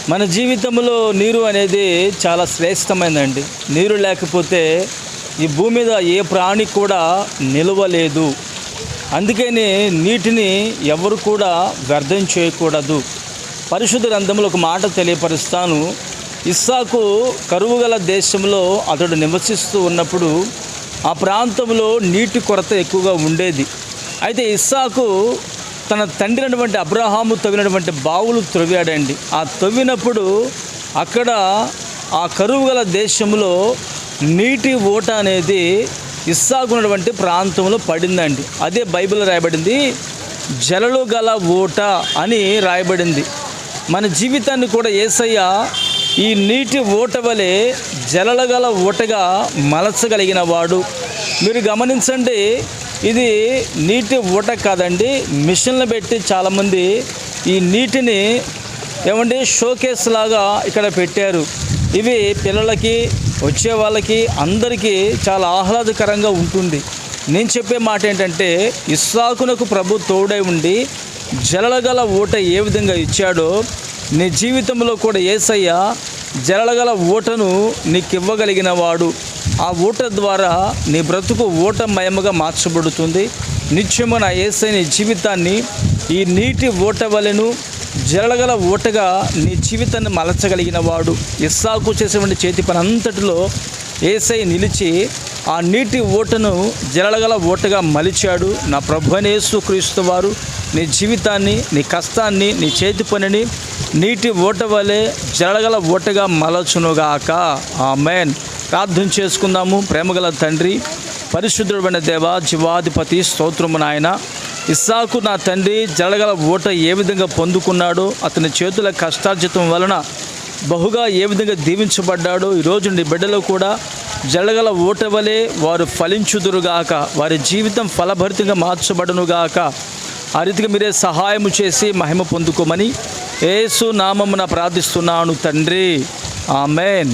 మన జీవితంలో నీరు అనేది చాలా శ్రేష్టమైనదండి. నీరు లేకపోతే ఈ భూమి మీద ఏ ప్రాణి కూడా నిలవలేదు. అందుకని నీటిని ఎవరు కూడా వ్యర్థం చేయకూడదు. పరిశుద్ధ గ్రంథంలో ఒక మాట తెలియపరుస్తాను. ఇస్సాకు కరువు గల దేశంలో అతడు నివసిస్తూ ఉన్నప్పుడు ఆ ప్రాంతంలో నీటి కొరత ఎక్కువగా ఉండేది. అయితే ఇస్సాకు తన తండ్రి అయినటువంటి అబ్రహాము తవ్వినటువంటి బావులు త్రవ్వాడండి. ఆ తవ్వినప్పుడు అక్కడ ఆ కరువు గల దేశంలో నీటి ఓట అనేది ఇస్సాకు ఉన్నటువంటి ప్రాంతంలో పడిందండి. అదే బైబిల్ రాయబడింది, జలలు గల ఓట అని రాయబడింది. మన జీవితాన్ని కూడా యేసయ్య ఈ నీటి ఓట వలె జలల గల ఓటగా మలచగలిగిన వాడు. మీరు గమనించండి, ఇది నీటి ఊట కాదండి, మిషన్లు పెట్టి చాలామంది ఈ నీటిని షోకేస్ లాగా ఇక్కడ పెట్టారు. ఇవి పిల్లలకి, వచ్చే వాళ్ళకి, అందరికీ చాలా ఆహ్లాదకరంగా ఉంటుంది. నేను చెప్పే మాట ఏంటంటే, ఇస్సాకునకు ప్రభు తోడై ఉండి జలగల ఊట ఏ విధంగా ఇచ్చాడో నీ జీవితంలో కూడా యేసయ్య జలగల ఊటను నీకు ఇవ్వగలిగిన వాడు. ఆ ఊట ద్వారా నీ బ్రతుకు ఊటమయముగా మార్చబడుతుంది. నిత్యము నా యేసయ్య నీ జీవితాన్ని ఈ నీటి ఊట వలెను జలగల ఊటగా నీ జీవితాన్ని మలచగలిగిన వాడు. ఇస్సాకు చేసేటువంటి చేతి పని అంతటిలో యేసయ్య నిలిచి ఆ నీటి ఊటను జలగల ఊటగా మలిచాడు. నా ప్రభువైన యేసుక్రీస్తు వారు నీ జీవితాన్ని, నీ కష్టాన్ని, నీ చేతి పనిని నీటి ఊట వలె జలగల ఊటగా మలచునుగాక. ఆమేన్. ప్రార్థన చేసుకుందాము. ప్రేమగల తండ్రి, పరిశుద్ధుడైన దేవా, జీవాధిపతి, స్తోత్రము నాయన. ఇస్సాకు నా తండ్రి జలగల ఊట ఏ విధంగా పొందుకున్నాడో, అతని చేతుల కష్టార్జితం వలన బహుగా ఏ విధంగా దీవించబడ్డాడో, ఈరోజు నీ బిడ్డలో కూడా జలగల ఊట వలె వారు ఫలించుదురుగాక, వారి జీవితం ఫలభరితంగా మార్చబడునుగాక. ఆ రీతిగా మీరే సహాయము చేసి మహిమ పొందుకోమని యేసు నామమున ప్రార్థిస్తున్నాను తండ్రి. ఆమేన్.